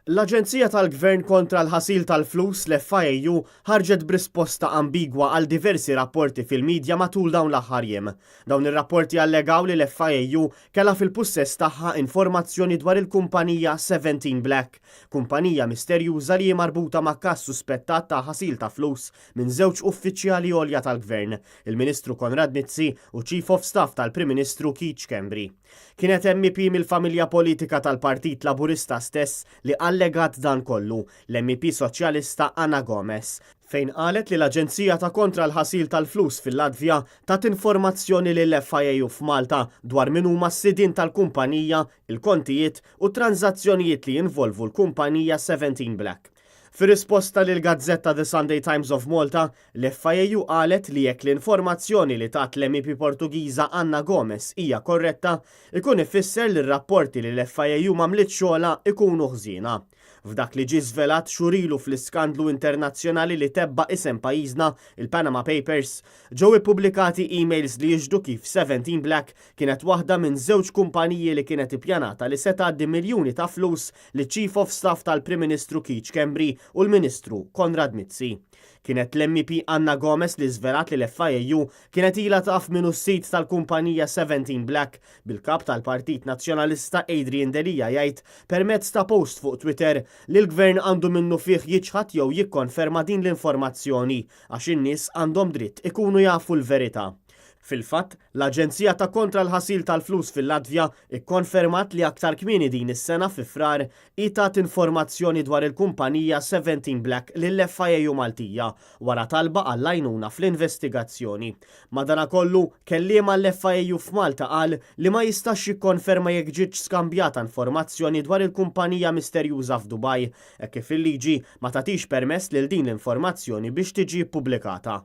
L-Aġenzija tal-Gvern kontra l-ħasil tal-flus l-FIU ħarġet b'risposta ambigwa għal diversi rapporti fil-medja matul dawn l-aħħar jiem. Dawn ir-rapporti allegaw li l-FIU kellha fil-pussess tagħha informazzjoni dwar il-kumpanija 17 Black, kumpanija misterjuża li marbuta ma' każ suspettat ta' ħasil ta' flus minn żewġ uffiċjali għolja tal-Gvern, il-Ministru Konrad Mizzi u Chief of Staff tal-Prim Ministru Keith Schembri. Kienet MEP mill-familja politika tal-Partit Laburista stess li allegat dan kollu l-MEP Soċjalista Anna Gomez, fejn qalet li l-Aġenzija ta' kontra l-ħasil tal-flus fil-Latvja tat informazzjoni lill-FIU f'Malta dwar min huma s-sidien tal-kumpanija, il-kontijiet u tranzazzjonijiet li jinvolvu l-kumpanija 17 Black. Fir-risposta lil gazzetta The Sunday Times of Malta, l-FIU qalet li jekk l-informazzjoni li tat l-MEP Portugiża Anna Gomez hija korretta, ikun ifisser li r-rapporti li l-FIU m'għamlitx xogħla ikunu ħżiena. F'dak li ġie żvelat xurilu fl-iskandlu internazzjonali li tebba isem pajjiżna, il-Panama Papers, ġew ippubblikati emails li jiġdu kif 17 Black kienet waħda minn żewġ kumpaniji li kienet ippjanata li se tgħaddi miljuni ta' flus li Chief of Staff tal-Prim Ministru Keith Schembri u l-Ministru Konrad Mizzi. Kienet l-MEP Anna Gomez li żvelat li l-FIU kienet ilha taf minnu s-sit tal-kumpanija 17 Black bil-kap tal-Partit Nazzjonalista Adrian Delija jgħid permezz ta' post fuq Twitter li l-Gvern għandu minnu fih jiġħad jew jikkonferma din l-informazzjoni għax in-nies għandhom dritt ikunu jafu l-verità. Fil-fatt, l-Aġenzija ta' kontra l-ħasil tal-flus fil-Latvja ikkonfermat li aktar kmieni din is-sena fi frar itat informazzjoni dwar il-kumpanija 17 Black lill-FIU Maltija wara talba għall-għajnuna fl-investigazzjoni. Madankollu kelliema l-FIU f'Malta qal li ma jistax jikkonferma jekk ġietx skambjata informazzjoni dwar il-kumpanija misterjuża f'Dubaj, hekk kif il-liġi ma tagħtix permess lil din l-informazzjoni biex tiġi ppubblikata.